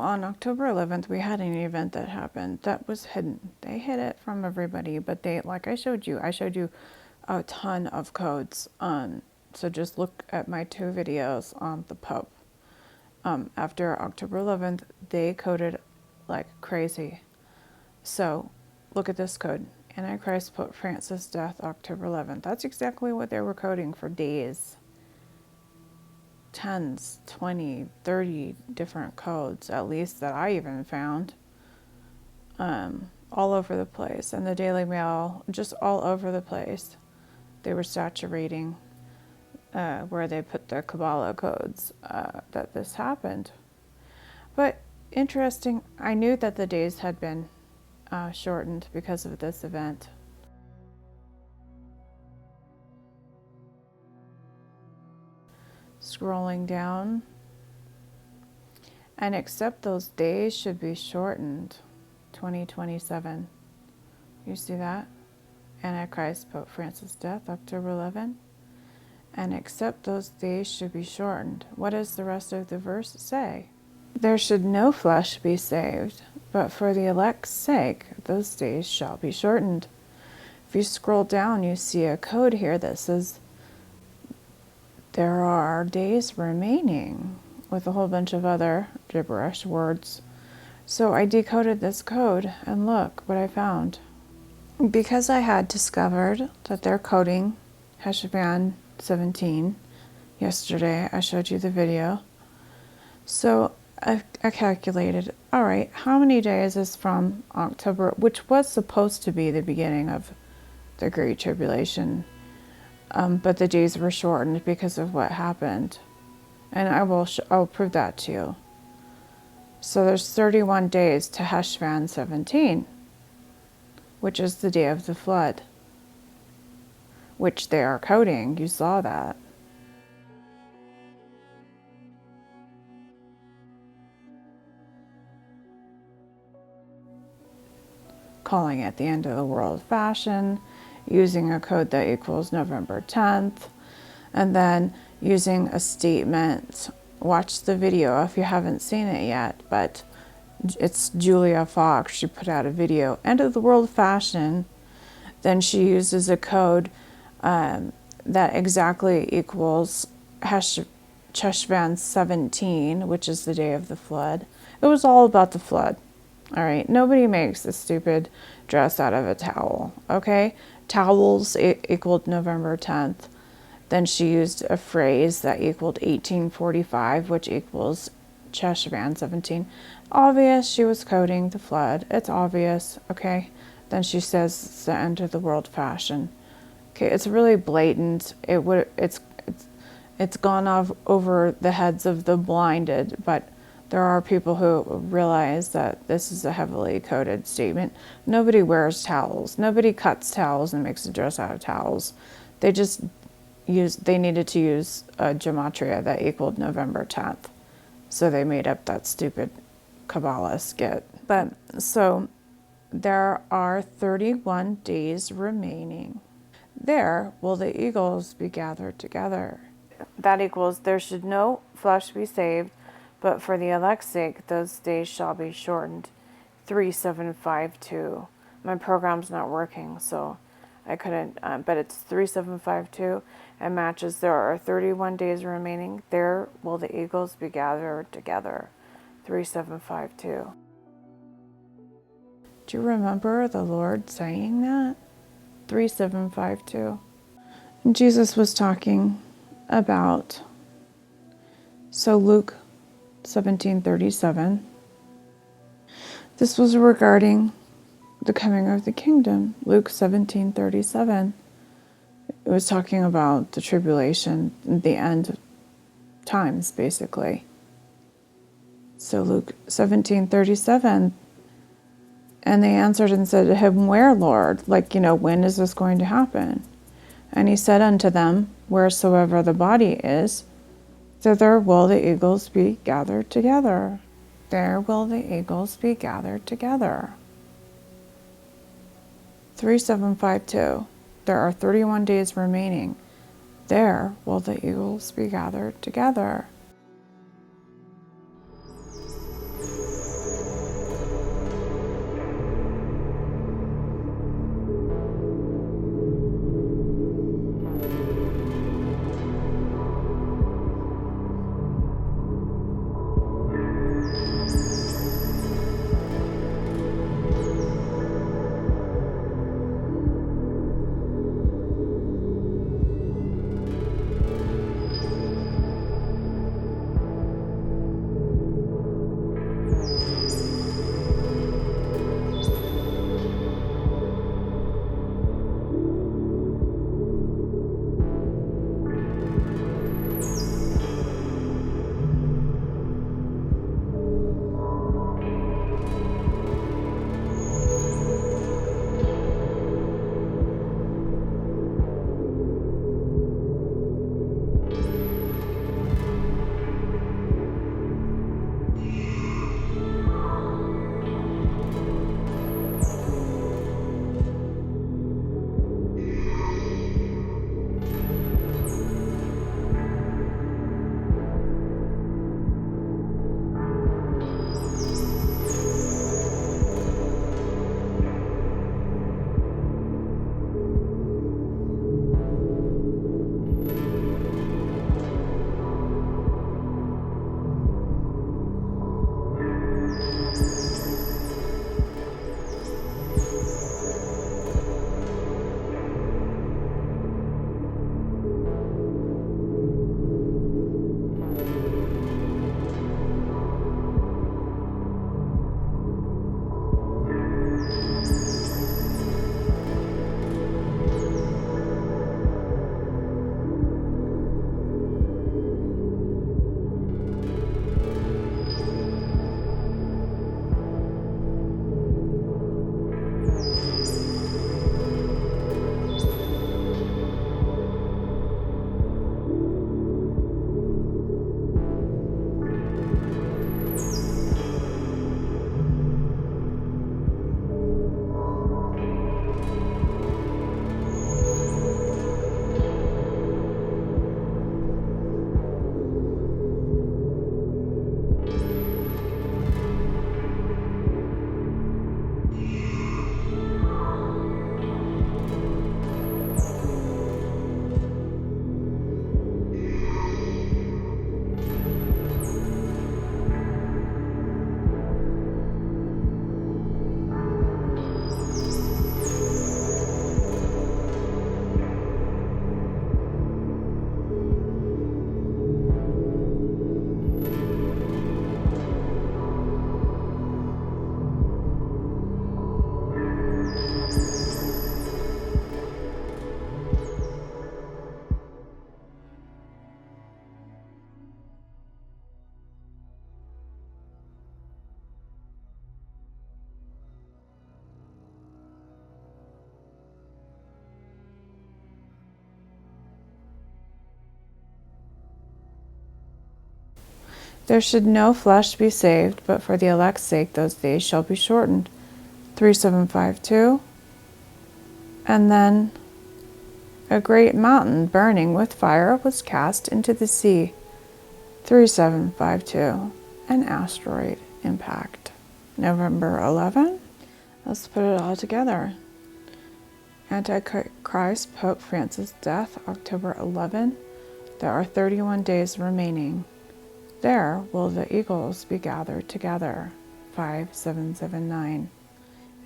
on October 11th, we had an event that happened that was hidden. They hid it from everybody, but they, like I showed you a ton of codes. So just look at my 2 videos on the Pope. After October 11th, they coded like crazy. So look at this code. Antichrist Pope Francis death, October 11th. That's exactly what they were coding for days. 10s, 20, 30 different codes, at least that I even found, all over the place. And the Daily Mail, just all over the place. They were saturating where they put their Kabbalah codes that this happened. But interesting, I knew that the days had been shortened because of this event. Scrolling down, and except those days should be shortened, 2027. You see that? Antichrist Pope Francis death, October 11. And except those days should be shortened. What does the rest of the verse say? There should no flesh be saved, but for the elect's sake, those days shall be shortened. If you scroll down, you see a code here that says there are days remaining, with a whole bunch of other gibberish words. So I decoded this code, and look what I found. Because I had discovered that they're coding HESHVAN 17 yesterday, I showed you the video. So I calculated, all right, how many days is from October, which was supposed to be the beginning of the Great Tribulation, but the days were shortened because of what happened. And I'll prove that to you. So there's 31 days to HESHVAN 17, which is the day of the flood, which they are coding. You saw that. Calling it the end of the world fashion, using a code that equals November 10th, and then using a statement. Watch the video if you haven't seen it yet, but it's Julia Fox. She put out a video, end of the world fashion. Then she uses a code that exactly equals Cheshvan 17, which is the day of the flood. It was all about the flood. All right, nobody makes a stupid dress out of a towel, okay? Towels equaled November 10th. Then she used a phrase that equaled 1845, which equals Cheshvan 17. Obvious, she was coding the flood. It's obvious, okay? Then she says it's the end of the world fashion. Okay, it's really blatant. It's gone off over the heads of the blinded, but there are people who realize that this is a heavily coded statement. Nobody wears towels. Nobody cuts towels and makes a dress out of towels. They needed to use a gematria that equaled November 10th. So they made up that stupid Kabbalah skit. But so there are 31 days remaining. There will the eagles be gathered together. That equals there should no flesh be saved, but for the elect's sake, those days shall be shortened. 3752. My program's not working, so I couldn't, but it's 3752. It matches there are 31 days remaining. There will the eagles be gathered together. 3752. Do you remember the Lord saying that? 3752. And Jesus was talking about, so Luke 17:37. This was regarding the coming of the kingdom. Luke 17:37. It was talking about the tribulation, the end of times, basically. So Luke 17:37. And they answered and said to him, where, Lord? Like, when is this going to happen? And he said unto them, wheresoever the body is, thither will the eagles be gathered together. There will the eagles be gathered together. 3752. There are 31 days remaining. There will the eagles be gathered together. There should no flesh be saved, but for the elect's sake those days shall be shortened. 3752. And then a great mountain burning with fire was cast into the sea. 3752. An asteroid impact. November 11. Let's put it all together. Antichrist, Pope Francis' death, October 11. There are 31 days remaining. There will the eagles be gathered together. 5779.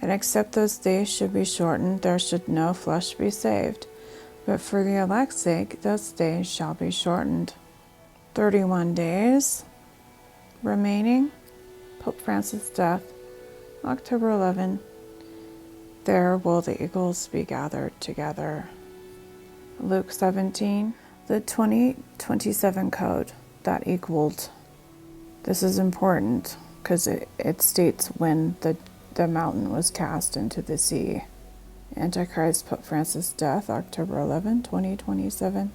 And except those days should be shortened, there should no flesh be saved. But for the elect's sake, those days shall be shortened. 31 days remaining. Pope Francis' death, October 11. There will the eagles be gathered together. Luke 17. The 2027 code that equaled. This is important because it states when the mountain was cast into the sea. Antichrist, Pope Francis' death, October 11, 2027,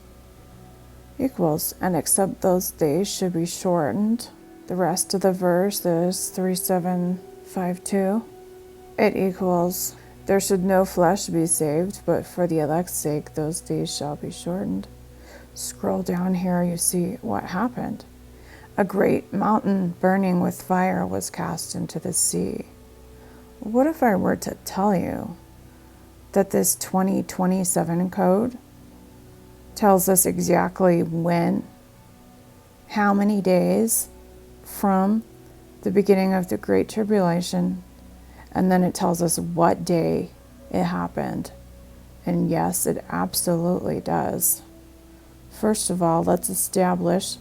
equals, and except those days should be shortened. The rest of the verse is 3752. It equals, there should no flesh be saved, but for the elect's sake those days shall be shortened. Scroll down here, you see what happened. A great mountain burning with fire was cast into the sea. What if I were to tell you that this 2027 code tells us exactly when, how many days from the beginning of the Great Tribulation, and then it tells us what day it happened? And yes, it absolutely does. First of all, let's establish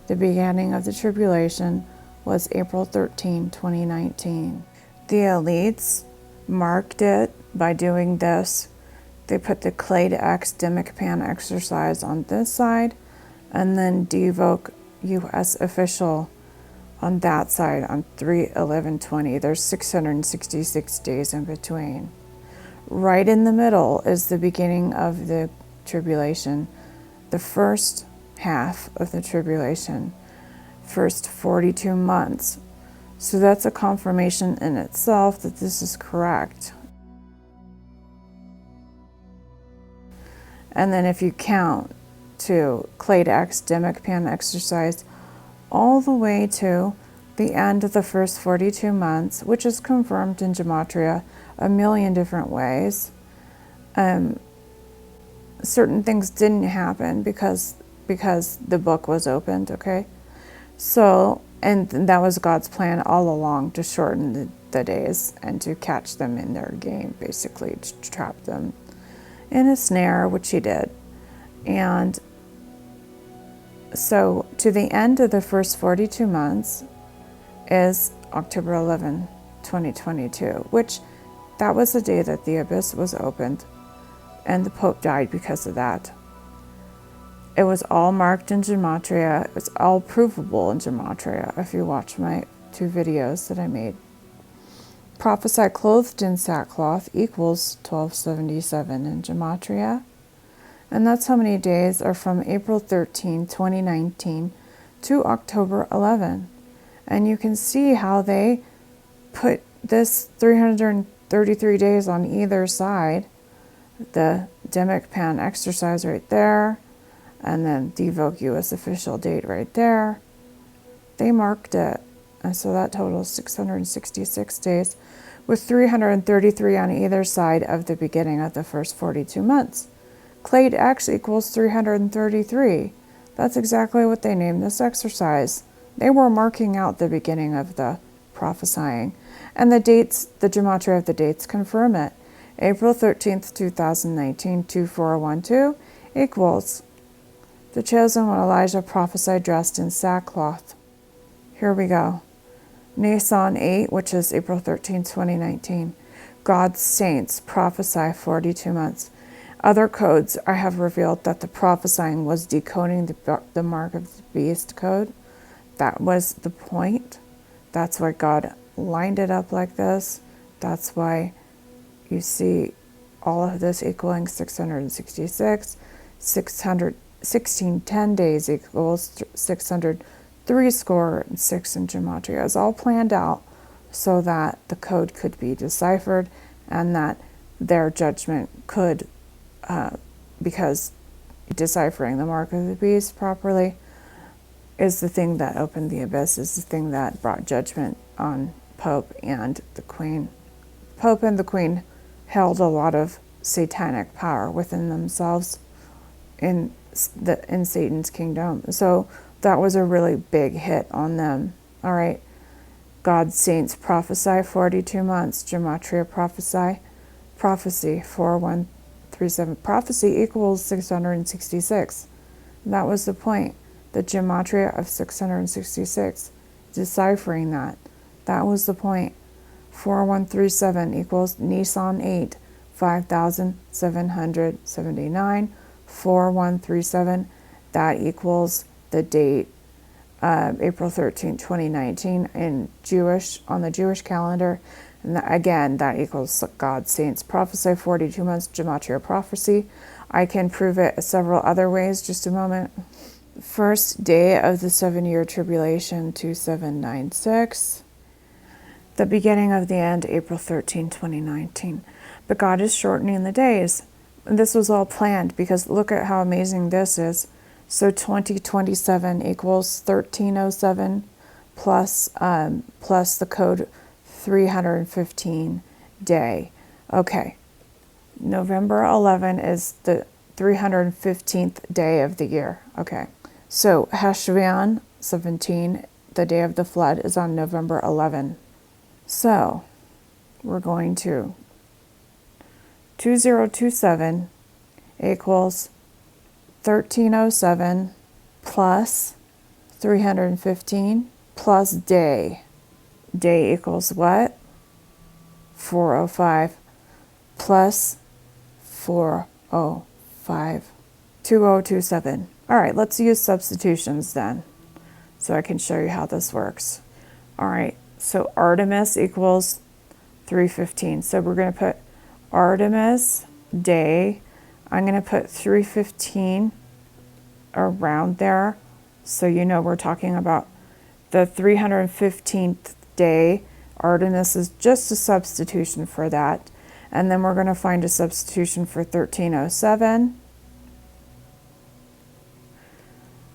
the beginning of the tribulation was April 13, 2019. The elites marked it by doing this. They put the clay to X Dimic Pan exercise on this side, and then Devoke U.S. official on that side on 3/11/20. There's 666 days in between. Right in the middle is the beginning of the tribulation, the first half of the tribulation, first 42 months. So that's a confirmation in itself that this is correct. And then if you count to clay to X Dimic Pan exercise all the way to the end of the first 42 months, which is confirmed in Gematria a million different ways, certain things didn't happen because the book was opened, okay? So, and that was God's plan all along, to shorten the days and to catch them in their game, basically, to trap them in a snare, which he did. And so to the end of the first 42 months is October 11, 2022, which that was the day that the abyss was opened, and the Pope died because of that. It was all marked in Gematria. It's all provable in Gematria if you watch my 2 videos that I made. Prophesy clothed in sackcloth equals 1277 in Gematria. And that's how many days are from April 13, 2019 to October 11. And you can see how they put this 333 days on either side. The Dimic Pan exercise right there, and then Devoke U.S. official date right there. They marked it. And so that totals 666 days, with 333 on either side of the beginning of the first 42 months. Clade X equals 333. That's exactly what they named this exercise. They were marking out the beginning of the prophesying. And the dates, the gematria of the dates confirm it. April 13th, 2019, 2412 equals the chosen when Elijah prophesied dressed in sackcloth. Here we go. Nisan 8, which is April 13, 2019. God's saints prophesy 42 months. Other codes, I have revealed that the prophesying was decoding the mark of the beast code. That was the point. That's why God lined it up like this. That's why you see all of this equaling 666, 1610 days equals 600, threescore and 6 in gematria. It was all planned out so that the code could be deciphered and that their judgment could, because deciphering the mark of the beast properly is the thing that opened the abyss, is the thing that brought judgment on Pope and the Queen. Pope and the Queen held a lot of satanic power within themselves in Satan's kingdom. So that was a really big hit on them. All right. God's saints prophesy 42 months. Gematria prophecy 4137. Prophecy equals 666. That was the point. The gematria of 666. Deciphering that. That was the point. 4137 equals Nisan 8, 5779. 4137. That equals the date, April 13, 2019, on the Jewish calendar. And again, that equals God's saints prophesy 42 months, gematria prophecy. I can prove it several other ways. Just a moment. First day of the 7-year tribulation, 2796. The beginning of the end, April 13, 2019. But God is shortening the days. And this was all planned because look at how amazing this is. So 2027 equals 1307 plus the code 315 day. Okay. November 11 is the 315th day of the year. Okay. So HESHVAN 17, the day of the flood, is on November 11. So we're going to 2027 equals 1307 plus 315 plus day. Day equals what? 405 plus 405. 2027. All right, let's use substitutions then, so I can show you how this works. All right, so Artemis equals 315. So we're going to put Artemis day. I'm going to put 315 around there, so you know we're talking about the 315th day. Artemis is just a substitution for that. And then we're going to find a substitution for 1307.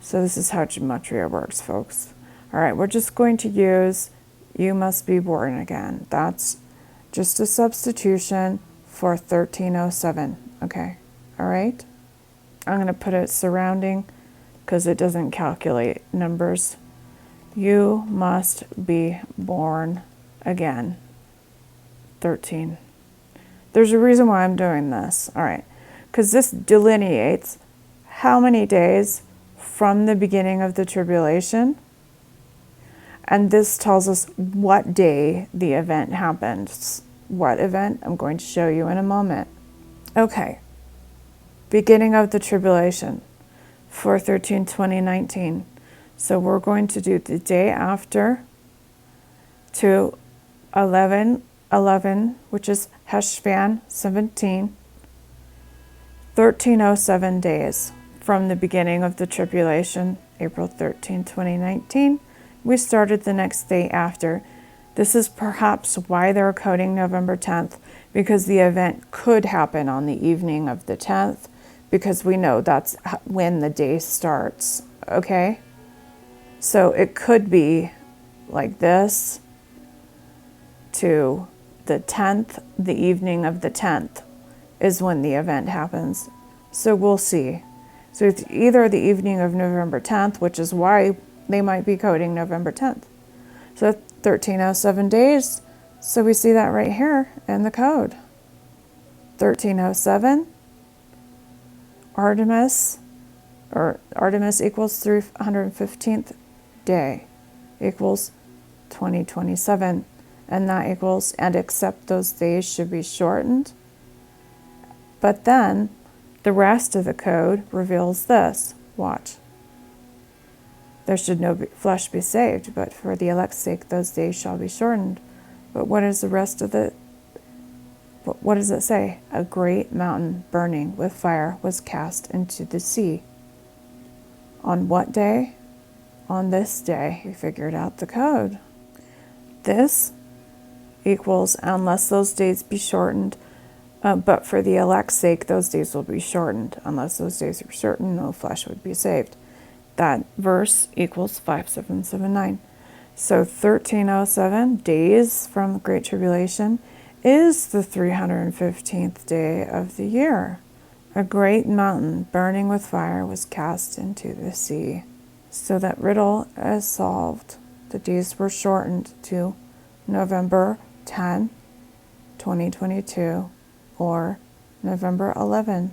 So this is how gematria works, folks. All right, we're just going to use you must be born again. That's just a substitution for 1307. Okay, all right. I'm going to put it surrounding because it doesn't calculate numbers. You must be born again. 13. There's a reason why I'm doing this. All right, because this delineates how many days from the beginning of the tribulation, and this tells us what day the event happened. What event? I'm going to show you in a moment. Okay, beginning of the tribulation, 4/13/2019. So we're going to do the day after to 11/11, which is HESHVAN 17, 1307 days from the beginning of the tribulation, April 13, 2019. We started the next day after. This is perhaps why they're coding November 10th, because the event could happen on the evening of the 10th, because we know that's when the day starts, okay? So it could be like this to the 10th, the evening of the 10th is when the event happens. So we'll see. So it's either the evening of November 10th, which is why they might be coding November 10th. So 1307 days. So we see that right here in the code. 1307, Artemis equals 315th day equals 2027. And that equals, and except those days should be shortened. But then the rest of the code reveals this. Watch. There should no flesh be saved, but for the elect's sake those days shall be shortened. But what is the rest of the, what does it say? A great mountain burning with fire was cast into the sea. On what day? on this day. We figured out the code. This equals, unless those days be shortened, but for the elect's sake, those days will be shortened. Unless those days are certain, no flesh would be saved. That verse equals 5779. So 1307 days from the Great Tribulation is the 315th day of the year. A great mountain burning with fire was cast into the sea. So that riddle is solved. The days were shortened to November 10, 2022, or November 11,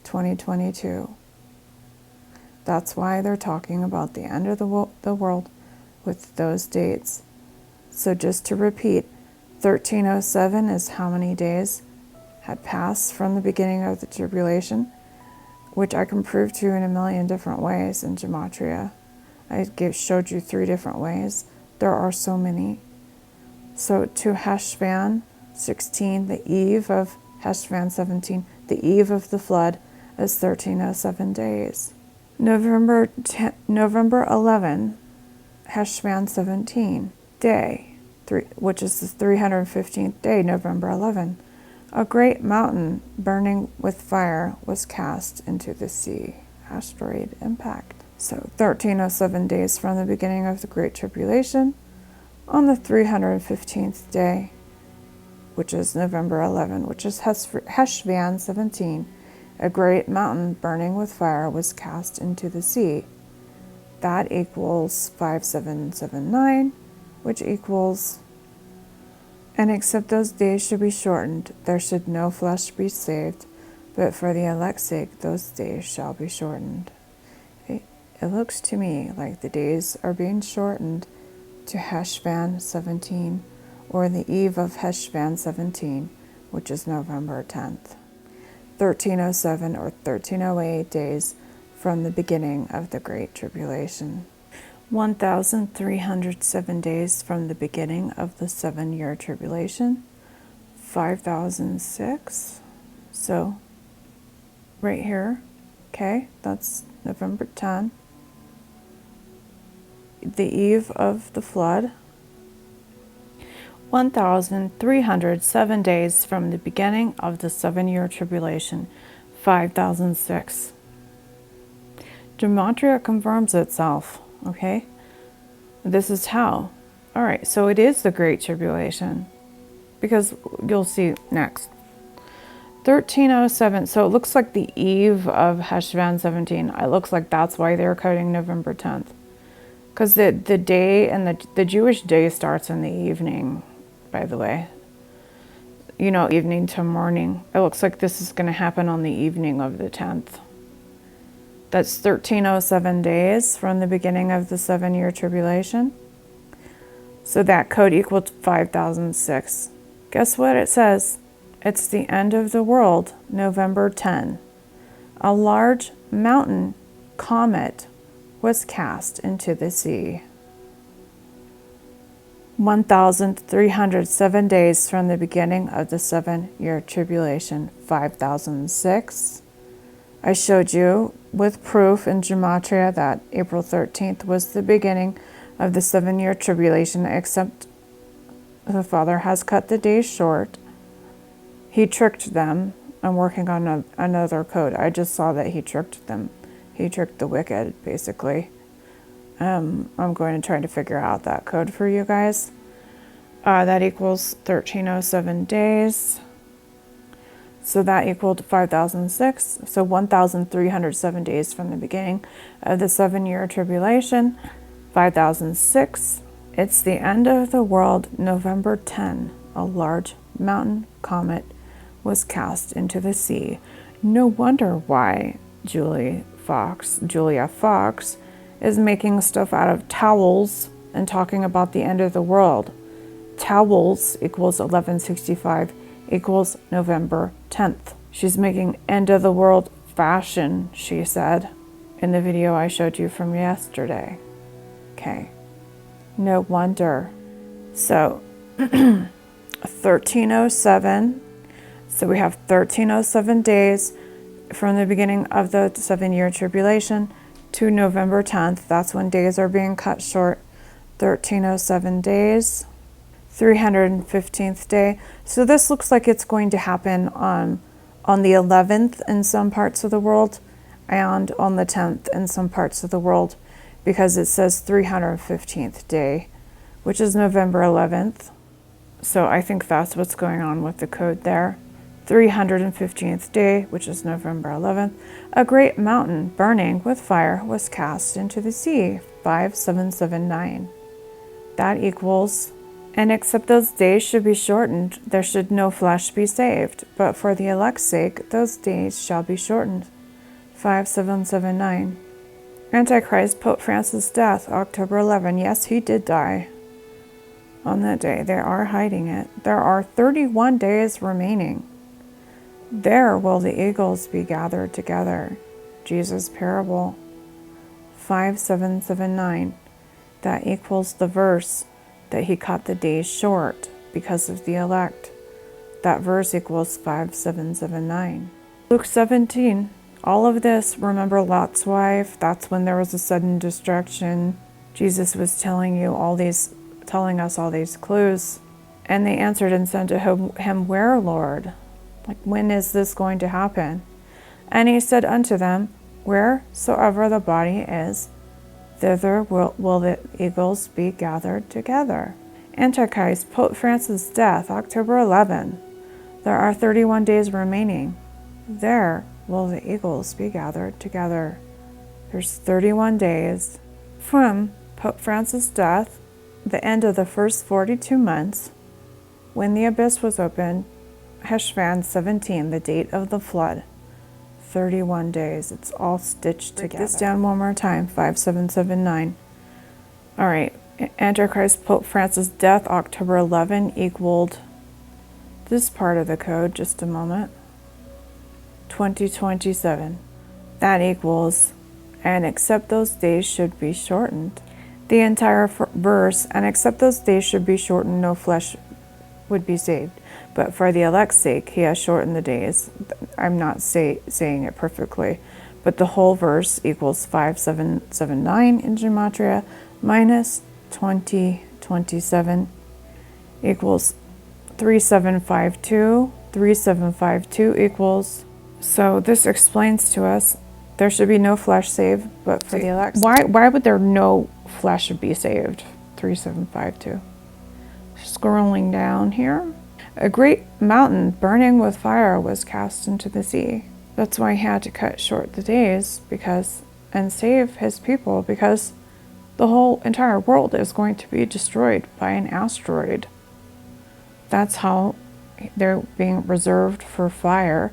2022. That's why they're talking about the end of the world with those dates. So just to repeat, 1307 is how many days had passed from the beginning of the tribulation, which I can prove to you in a million different ways in Gematria. I showed you 3 different ways. There are so many. So to HESHVAN 16, the eve of HESHVAN 17, the eve of the flood, is 1307 days. November 11, HESHVAN 17, day, which is the 315th day, November 11. A great mountain burning with fire was cast into the sea. Asteroid impact. So 1307 days from the beginning of the Great Tribulation, on the 315th day, which is November 11, which is HESHVAN 17, a great mountain burning with fire was cast into the sea. That equals 5779, which equals, and except those days should be shortened, there should no flesh be saved, but for the elect's sake, those days shall be shortened. It looks to me like the days are being shortened to HESHVAN 17, or the eve of HESHVAN 17, which is November 10th. 1307 or 1308 days from the beginning of the Great Tribulation. 1,307 days from the beginning of the 7-year tribulation. 5,006. So, right here, okay, that's November 10. The eve of the flood. 1,307 days from the beginning of the 7-year tribulation. 5,006. Gematria confirms itself, okay? This is how. All right, so it is the Great Tribulation, because you'll see next. 1307, so it looks like the eve of HESHVAN 17. It looks like that's why they're coding November 10th. Because the day and the Jewish day starts in the evening, by the way. You know, evening to morning. It looks like this is going to happen on the evening of the 10th. That's 1307 days from the beginning of the 7-year tribulation. So that code equals 5,006. Guess what it says? It's the end of the world, November 10. A large mountain comet was cast into the sea. 1,307 days from the beginning of the 7-year tribulation, 5,006. I showed you with proof in Gematria that April 13th was the beginning of the 7-year tribulation, except the Father has cut the days short. He tricked them. I'm working on another code. I just saw that he tricked them. He tricked the wicked, basically. I'm going to try to figure out that code for you guys. That equals 1307 days. So that equaled 5,006. So 1,307 days from the beginning of the 7-year tribulation. 5,006. It's the end of the world, November 10. A large mountain comet was cast into the sea. No wonder why Julia Fox is making stuff out of towels and talking about the end of the world. Towels equals 1165 equals November 10th. She's making end of the world fashion, she said in the video I showed you from yesterday. Okay, no wonder. So 1307, so we have 1307 days from the beginning of the 7-year tribulation to November 10th. That's when days are being cut short. 1307 days. 315th day. So this looks like it's going to happen on the 11th in some parts of the world and on the 10th in some parts of the world, because it says 315th day, which is November 11th. So I think that's what's going on with the code there. 315th day, which is November 11th. A great mountain burning with fire was cast into the sea. 5779. That equals, and except those days should be shortened, there should no flesh be saved. But for the elect's sake, those days shall be shortened. 5779. Antichrist, Pope Francis' death, October 11. Yes, he did die on that day. They are hiding it. There are 31 days remaining. There will the eagles be gathered together. Jesus' parable. 5779. That equals the verse that he cut the days short because of the elect. That verse equals 5779. Luke 17. All of this, remember Lot's wife? That's when there was a sudden destruction. Jesus was telling us all these clues. And they answered and said to him, Where, Lord? Like, when is this going to happen? And he said unto them, Wheresoever the body is, thither will the eagles be gathered together. Antichrist, Pope Francis' death, October 11. There are 31 days remaining. There will the eagles be gathered together. There's 31 days from Pope Francis' death, the end of the first 42 months, when the abyss was opened, HESHVAN 17, the date of the flood. 31 days. It's all stitched together. Break this down one more time. 5779. All right. Antichrist, Pope Francis' death, October 11, equaled this part of the code. Just a moment. 2027. That equals, and except those days should be shortened. The entire verse, and except those days should be shortened, no flesh would be saved. But for the elect's sake, he has shortened the days. I'm not saying it perfectly, but the whole verse equals 5779 in Gematria minus 2027 equals 3752. 3752 equals, so this explains to us there should be no flesh saved, but for the elect. Why would there no flesh be saved? 3752. Scrolling down here. A great mountain burning with fire was cast into the sea. That's why he had to cut short the days and save his people, because the whole entire world is going to be destroyed by an asteroid. That's how they're being reserved for fire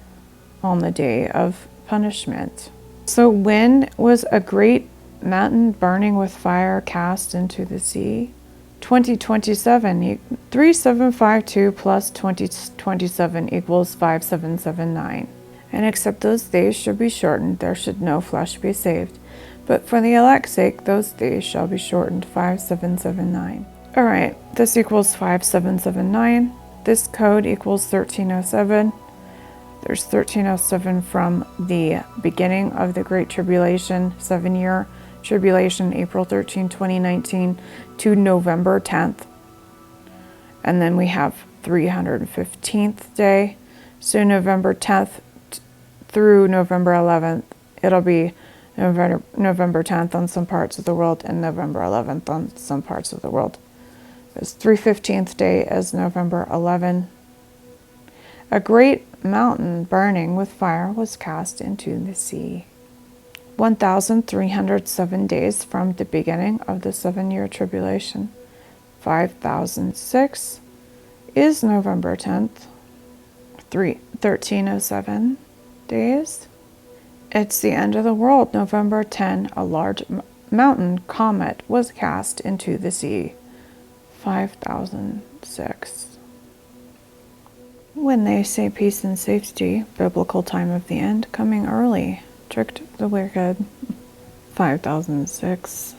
on the day of punishment. So when was a great mountain burning with fire cast into the sea? 2027. 3752 plus 2027 equals 5779. And except those days should be shortened, there should no flesh be saved. But for the elect's sake, those days shall be shortened. 5779. All right, this equals 5779. This code equals 1307. There's 1307 from the beginning of the Great Tribulation, 7-year tribulation, April 13, 2019 to November 10th. And then we have 315th day. So November 10th through November 11th, it'll be November 10th on some parts of the world and November 11th on some parts of the world. This 315th day is November 11. A great mountain burning with fire was cast into the sea. 1,307 days from the beginning of the 7-year tribulation. 5,006 is November 10th. 1307 days. It's the end of the world. November 10, a large mountain comet was cast into the sea. 5006. When they say peace and safety, biblical time of the end, coming early, tricked the wicked. 5006.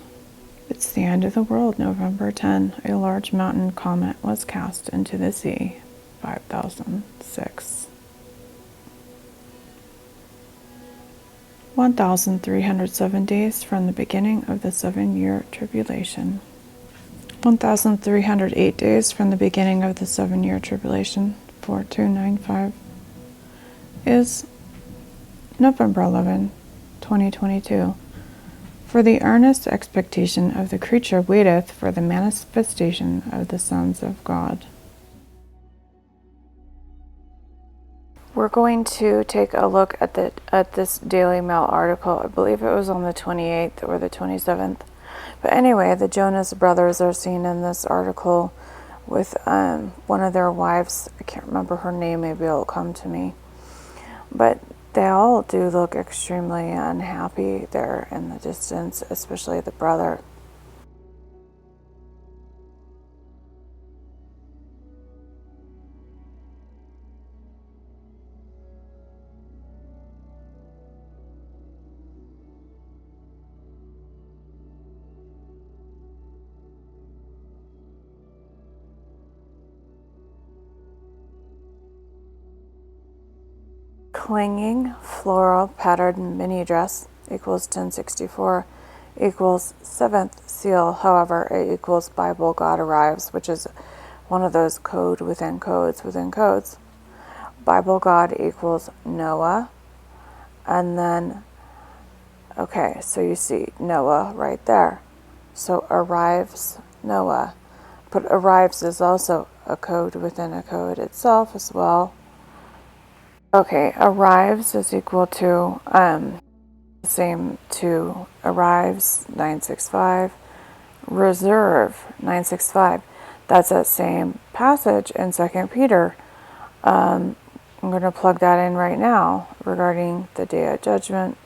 It's the end of the world. November 10, a large mountain comet was cast into the sea. 5006. 1,307 days from the beginning of the 7-year tribulation. 1,308 days from the beginning of the 7-year tribulation, 4295, is November 11, 2022. For the earnest expectation of the creature waiteth for the manifestation of the sons of God. We're going to take a look at this Daily Mail article. I believe it was on the 28th or the 27th. But anyway, the Jonas brothers are seen in this article with one of their wives. I can't remember her name. Maybe it'll come to me. But they all do look extremely unhappy there in the distance, especially the brother. Clinging floral patterned mini dress equals 1064 equals 7th seal. However, it equals Bible God arrives, which is one of those code within codes within codes. Bible God equals Noah. And then, okay, so you see Noah right there. So arrives Noah. But arrives is also a code within a code itself as well. Okay, arrives is equal to same to arrives 965, reserve 965. That's that same passage in 2 Peter. I'm going to plug that in right now regarding the day of judgment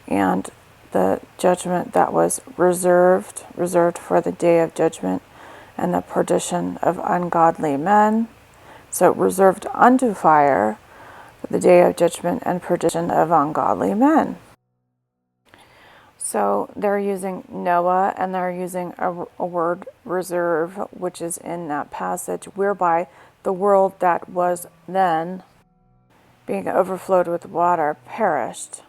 and the judgment that was reserved for the day of judgment and the perdition of ungodly men. So reserved unto fire, the day of judgment and perdition of ungodly men. So they're using Noah and they're using a word reserve, which is in that passage, whereby the world that was then being overflowed with water perished.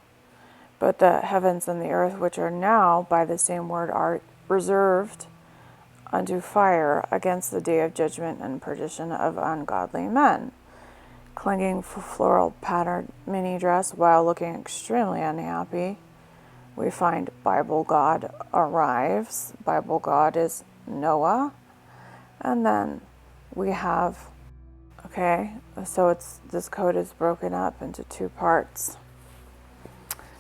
But the heavens and the earth, which are now by the same word, are reserved unto fire against the day of judgment and perdition of ungodly men. Clinging floral patterned mini dress while looking extremely unhappy. We find Bible God arrives. Bible God is Noah. And then we have, okay, so this code is broken up into two parts.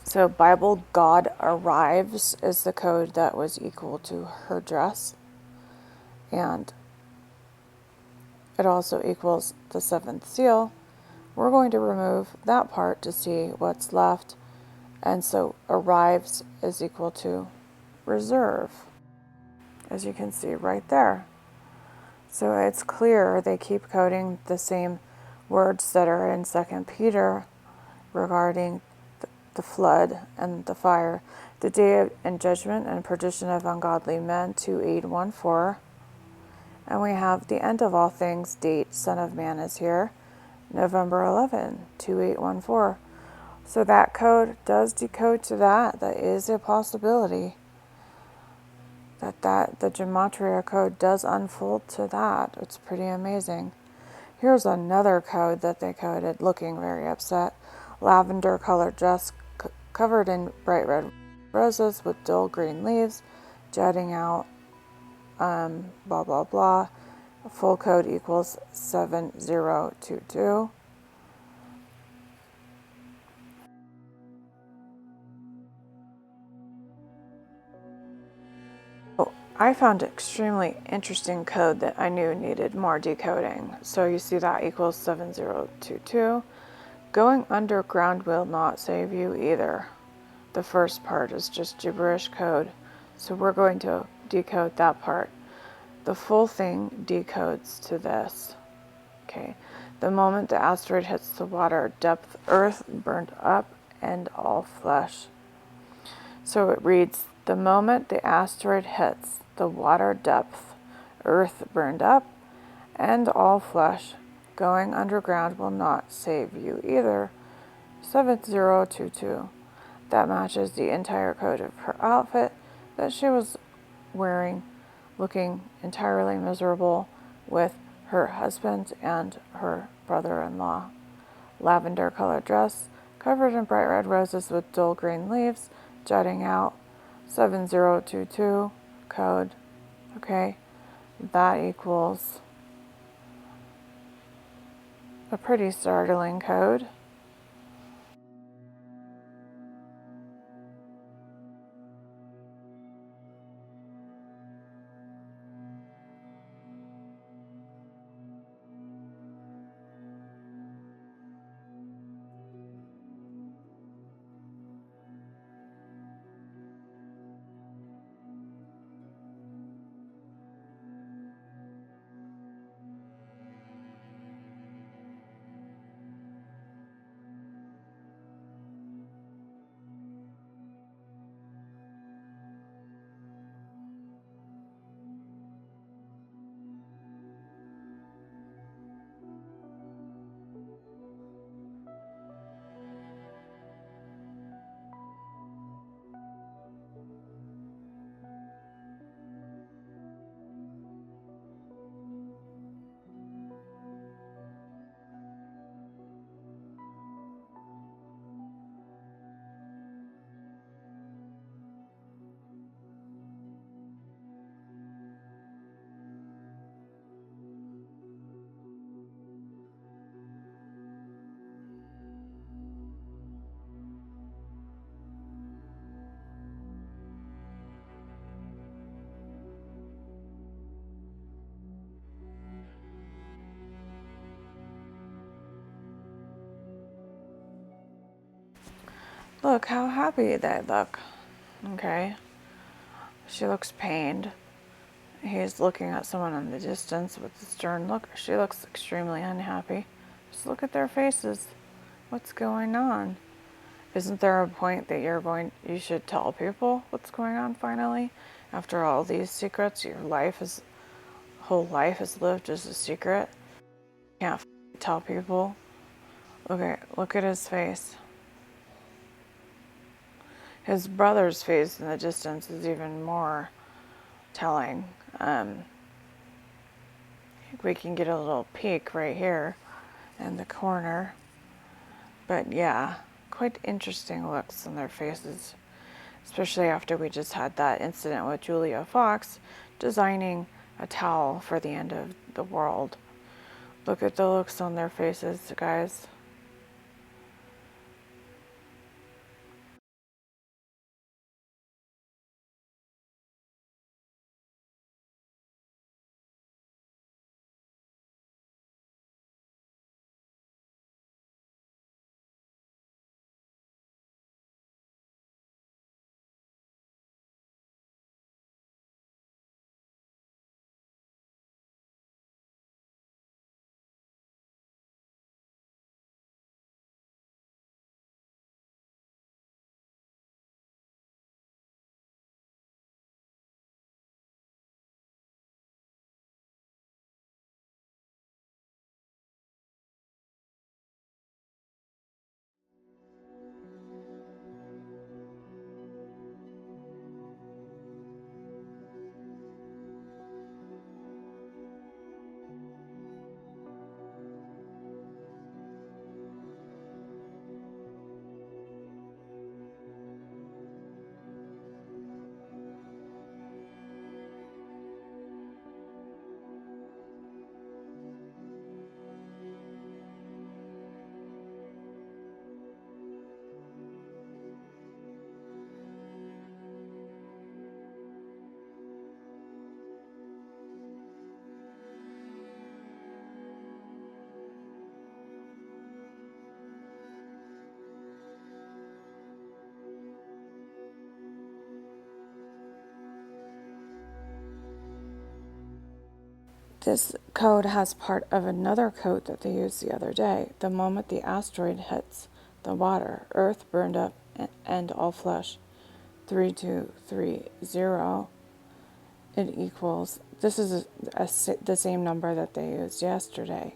So Bible God arrives is the code that was equal to her dress. And it also equals the 7th seal. We're going to remove that part to see what's left. And so arrives is equal to reserve, as you can see right there. So it's clear they keep coding the same words that are in 2 Peter regarding the flood and the fire. The day of and judgment and perdition of ungodly men, 2814. And we have the end of all things, date, Son of Man is here, November 11, 2814. So that code does decode to that. That is a possibility. That the gematria code does unfold to that. It's pretty amazing. Here's another code that they coded, looking very upset. Lavender colored dress covered in bright red roses with dull green leaves jutting out, blah blah blah. Full code equals 7022. I found an extremely interesting code that I knew needed more decoding. So you see that equals 7022. Going underground will not save you either. The first part is just gibberish code. So we're going to decode that part. The full thing decodes to this. Okay. The moment the asteroid hits the water depth, earth burned up and all flesh. So it reads, the moment the asteroid hits the water depth, earth burned up, and all flesh. Going underground will not save you either. 7022. that matches the entire code of her outfit that she was wearing, looking entirely miserable with her husband and her brother-in-law. Lavender colored dress, covered in bright red roses with dull green leaves jutting out. 7022 code. Okay, that equals a pretty startling code. Look how happy they look. Okay. She looks pained. He's looking at someone in the distance with a stern look. She looks extremely unhappy. Just look at their faces. What's going on? Isn't there a point that you should tell people what's going on finally? After all these secrets, your whole life is lived as a secret. You can't tell people. Okay, look at his face. His brother's face in the distance is even more telling. We can get a little peek right here in the corner. But yeah, quite interesting looks on their faces, especially after we just had that incident with Julia Fox designing a towel for the end of the world. Look at the looks on their faces, guys. This code has part of another code that they used the other day. The moment the asteroid hits the water, Earth burned up and all flesh. 3230. It equals, this is the same number that they used yesterday.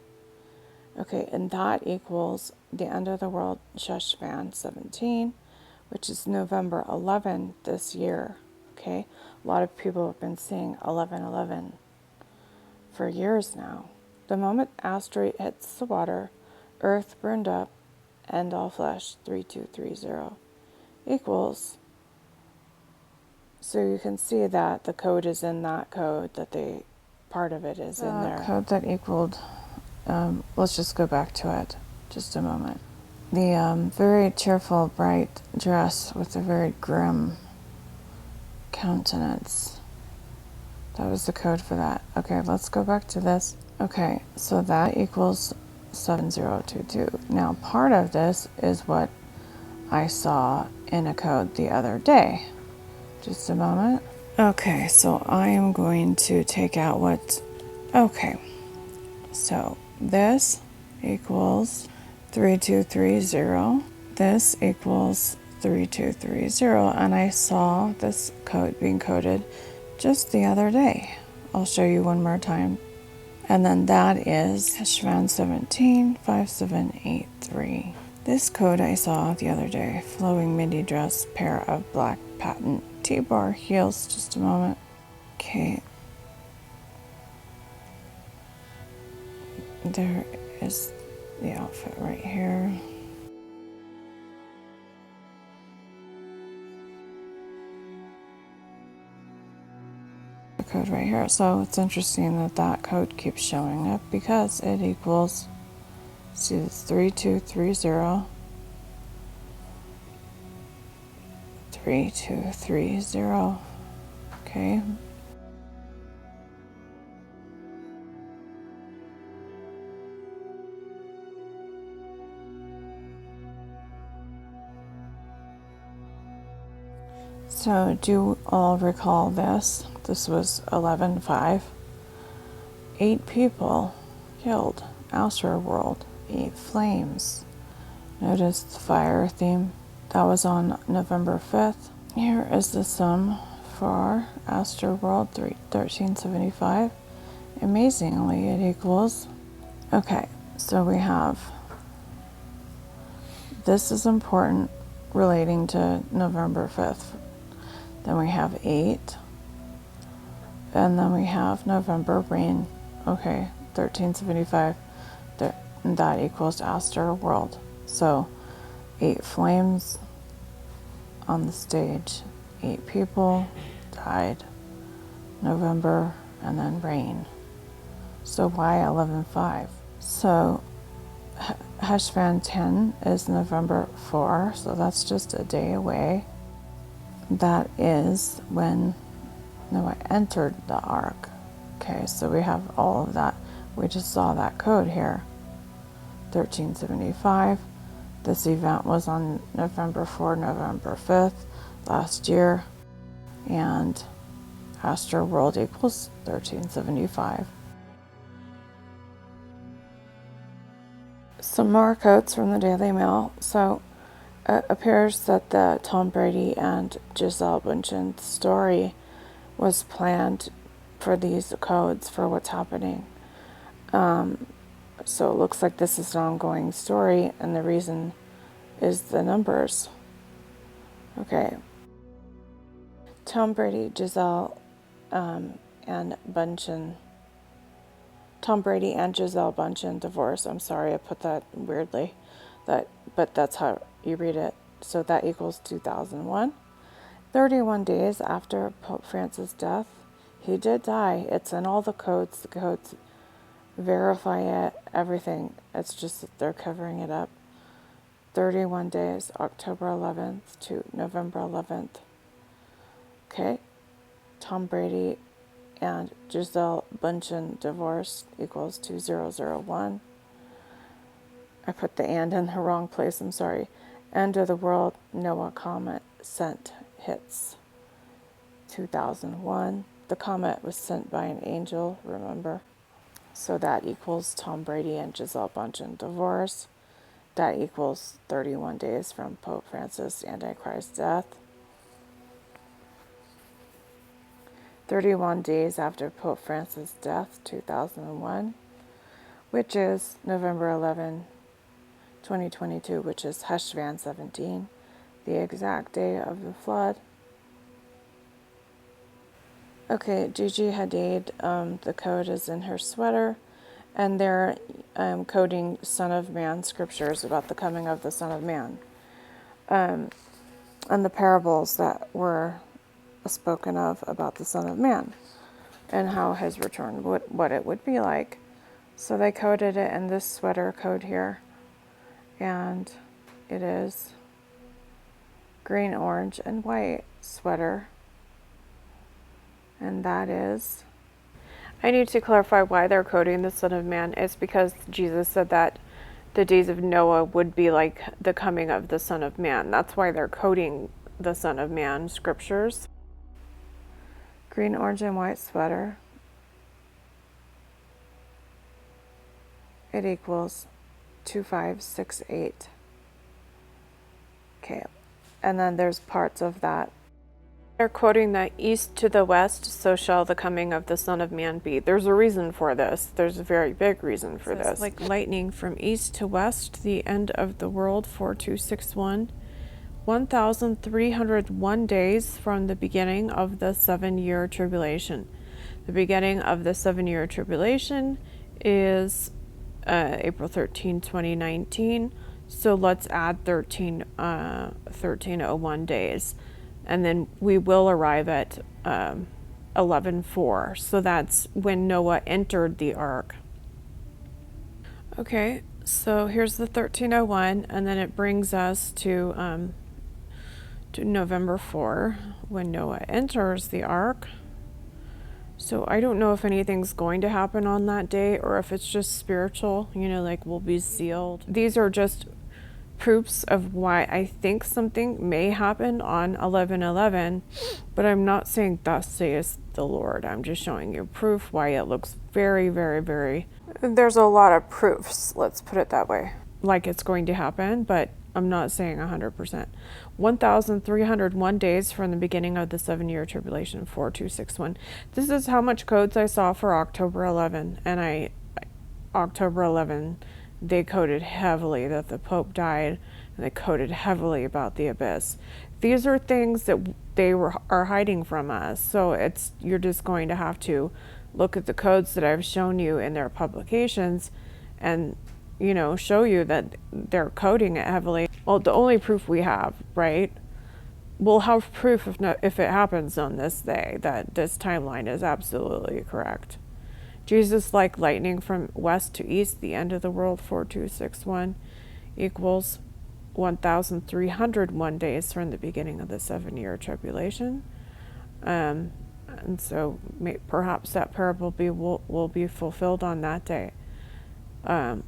Okay, and that equals the end of the world, HESHVAN 17, which is November 11 this year. Okay, a lot of people have been saying 11/11 for years now. The moment asteroid hits the water, Earth burned up, and all flesh 3230 equals. So you can see that the code is in that code, that part of it is in there. Code that equaled, let's just go back to it just a moment. The very cheerful, bright dress with a very grim countenance. That was the code for that. Okay, let's go back to this. Okay, so that equals 7022. Now, part of this is what I saw in a code the other day. Just a moment. Okay, so I am going to take out what... Okay, so this equals 3230. This equals 3230, and I saw this code being coded just the other day. I'll show you one more time. And then that is HESHVAN 175783. This code I saw the other day. Flowing midi dress, pair of black patent T-bar heels. Just a moment. Okay. There is the outfit right here. The code right here. So it's interesting that that code keeps showing up because it equals, see, it's 3230. 3230. Okay. So do you all recall this? This was 11/5. 8 people killed. Astro World. 8 flames. Notice the fire theme. That was on November 5th. Here is the sum for Astro World 1375. Amazingly, it equals... Okay, so we have... This is important relating to November 5th. Then we have 8. And then we have November rain. Okay, 1375. That equals Astro World. So 8 flames on the stage. 8 people died. November, and then rain. So why 11/5? So HESHVAN 10 is November 4, so that's just a day away. That is when Noah entered the ark. Okay, so we have all of that. We just saw that code here. 1375. This event was on November 4, November 5th last year. And Astro World equals 1375. Some more quotes from the Daily Mail. So it appears that the Tom Brady and Gisele Bündchen story was planned for these codes for what's happening. So it looks like this is an ongoing story, and the reason is the numbers. Okay. Tom Brady, Gisele, and Bündchen. Tom Brady and Gisele Bündchen divorce. I'm sorry, I put that weirdly. But that's how you read it. So that equals 2001. 31 days after Pope Francis' death. He did die. It's in all the codes. The codes verify it, everything. It's just that they're covering it up. 31 days, October 11th to November 11th. Okay. Tom Brady and Gisele Bündchen divorce equals 2001. I put the and in the wrong place, I'm sorry. End of the world, Noah comet sent hits. 2001. The comet was sent by an angel, remember? So that equals Tom Brady and Gisele Bündchen divorce. That equals 31 days from Pope Francis' Antichrist death. 31 days after Pope Francis' death, 2001, which is November 11, 2022, which is HESHVAN 17. the exact day of the flood. Okay, Gigi Hadid, the code is in her sweater, and they're coding Son of Man scriptures about the coming of the Son of Man, and the parables that were spoken of about the Son of Man and how his return, what it would be like. So they coded it in this sweater code here, and it is green, orange, and white sweater, and that is... I need to clarify why they're coding the Son of Man. It's because Jesus said that the days of Noah would be like the coming of the Son of Man. That's why they're coding the Son of Man scriptures. Green, orange, and white sweater. It equals 2568. Okay, and then there's parts of that. They're quoting that east to the west, so shall the coming of the Son of Man be. There's a reason for this. There's a very big reason for this. Like lightning from east to west, the end of the world, 4261. 1,301 days from the beginning of the 7-year tribulation. The beginning of the 7-year tribulation is April 13, 2019. So let's add 1301 days. And then we will arrive at 11:4. So that's when Noah entered the ark. Okay, so here's the 1301, and then it brings us to November 4, when Noah enters the ark. So I don't know if anything's going to happen on that day or if it's just spiritual, like we'll be sealed. These are just proofs of why I think something may happen on 11/11, but I'm not saying thus saith the Lord. I'm just showing you proof why it looks very, very, very... There's a lot of proofs, let's put it that way. Like it's going to happen, but I'm not saying 100%. 1,301 days from the beginning of the 7-year tribulation, 4261. This is how much codes I saw for October 11, and October 11, they coded heavily that the Pope died, and they coded heavily about the abyss. These are things that are hiding from us, so you're just going to have to look at the codes that I've shown you in their publications and show you that they're coding it heavily. Well, the only proof we have, right? We'll have proof if it happens on this day that this timeline is absolutely correct. Jesus like lightning from west to east, the end of the world, 4261, equals 1,301 days from the beginning of the 7-year tribulation. And so perhaps that parable will be fulfilled on that day. The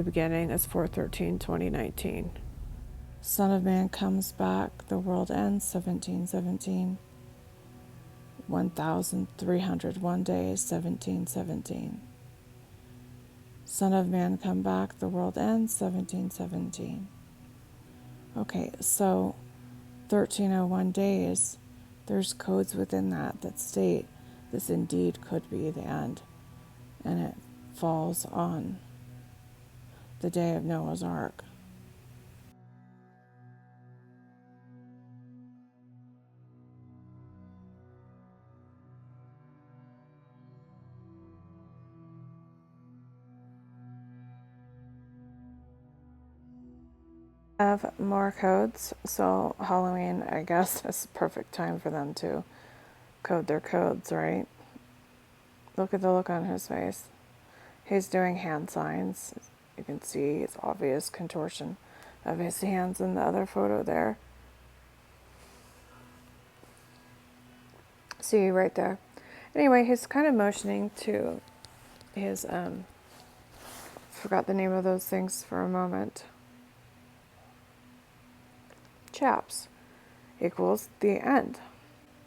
beginning is 4/13/2019. Son of Man comes back, the world ends, 1717. 1,301 days, 1717. Son of Man come back, the world ends, 1717. Okay, so 1301 days, there's codes within that state this indeed could be the end, and it falls on the day of Noah's Ark. Have more codes, so Halloween, I guess, is the perfect time for them to code their codes, right? Look at the look on his face. He's doing hand signs. You can see it's obvious contortion of his hands in the other photo there. See right there. Anyway, he's kind of motioning to his, forgot the name of those things for a moment. Chaps equals the end,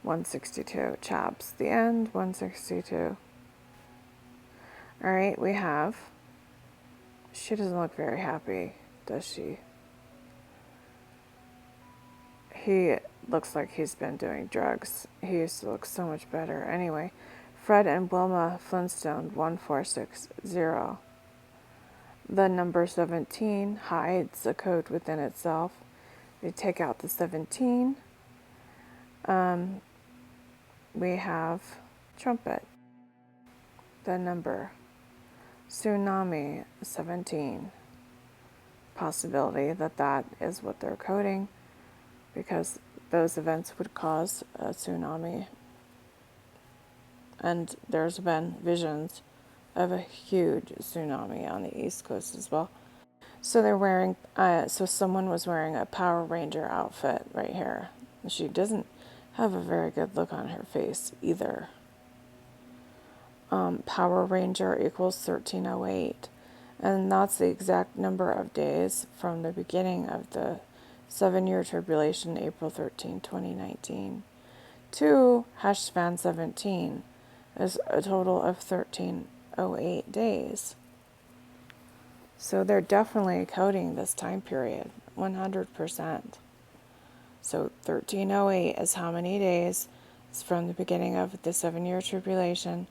162. Chaps, the end, 162. All right, we have... She doesn't look very happy, does she? He looks like he's been doing drugs. He used to look so much better. Anyway, Fred and Wilma Flintstone, 1460. The number 17 hides a code within itself. We take out the 17. We have trumpet, the number, tsunami, 17. Possibility that that is what they're coding, because those events would cause a tsunami. And there's been visions of a huge tsunami on the East Coast as well. So they're wearing, so someone was wearing a Power Ranger outfit right here. She doesn't have a very good look on her face either. Power Ranger equals 1308. And that's the exact number of days from the beginning of the 7-year tribulation, April 13, 2019, to HESHVAN 17 is a total of 1308 days. So they're definitely coding this time period, 100%. So 1308 is how many days? It's from the beginning of the 7-year tribulation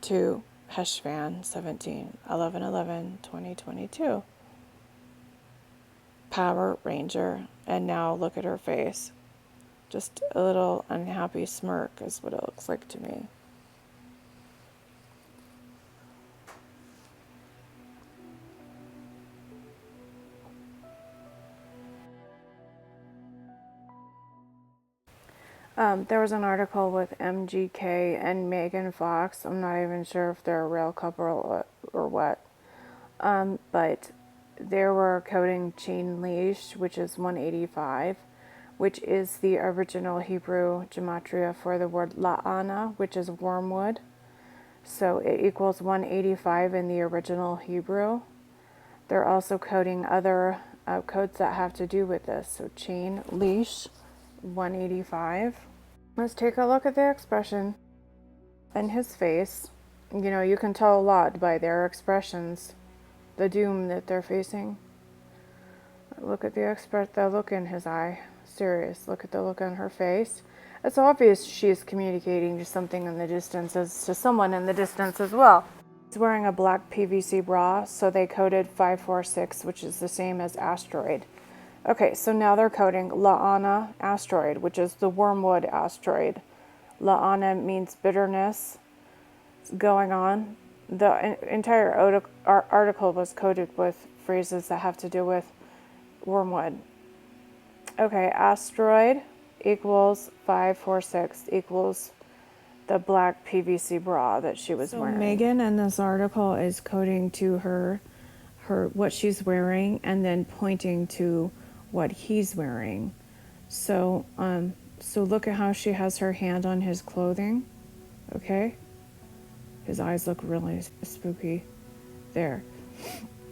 to HESHVAN 17, 11/11/2022. Power Ranger, and now look at her face. Just a little unhappy smirk is what it looks like to me. There was an article with MGK and Megan Fox. I'm not even sure if they're a real couple or what. But they were coding chain leash, which is 185, which is the original Hebrew gematria for the word la'ana, which is wormwood. So it equals 185 in the original Hebrew. They're also coding other codes that have to do with this. So chain leash, 185. Let's take a look at the expression in his face. You know, you can tell a lot by their expressions, the doom that they're facing. Look at the look in his eye. Serious. Look at the look on her face. It's obvious she's communicating to something in the distance, to someone in the distance as well. He's wearing a black PVC bra, so they coded 546, which is the same as Asteroid. Okay, so now they're coding La'ana Asteroid, which is the Wormwood asteroid. La'ana means bitterness. It's going on. The entire article was coded with phrases that have to do with Wormwood. Okay, Asteroid equals 546 equals the black PVC bra that she was wearing. Megan in this article is coding to her what she's wearing and then pointing to what he's wearing. So look at how she has her hand on his clothing. Okay? His eyes look really spooky there.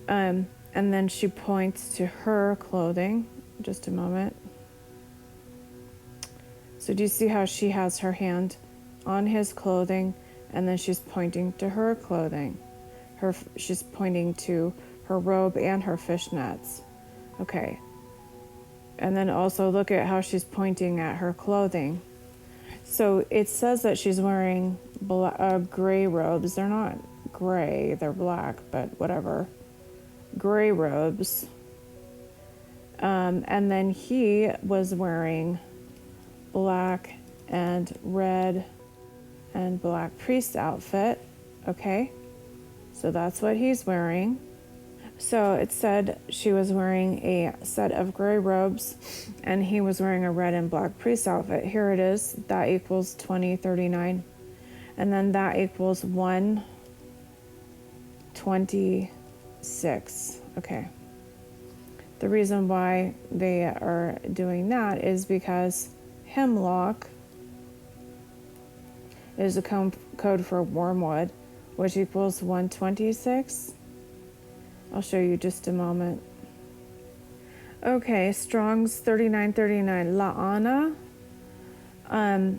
And then she points to her clothing. Just a moment. So do you see how she has her hand on his clothing and then she's pointing to her clothing? She's pointing to her robe and her fishnets. Okay. And then also look at how she's pointing at her clothing. So it says that she's wearing gray robes. They're not gray, they're black, but whatever. Gray robes. And then he was wearing black and red and black priest outfit. Okay, so that's what he's wearing. So it said she was wearing a set of gray robes and he was wearing a red and black priest outfit. Here it is. That equals 2039. And then that equals 126. Okay. The reason why they are doing that is because hemlock is a code for wormwood, which equals 126. I'll show you just a moment. Okay, Strong's 3939, La'ana. And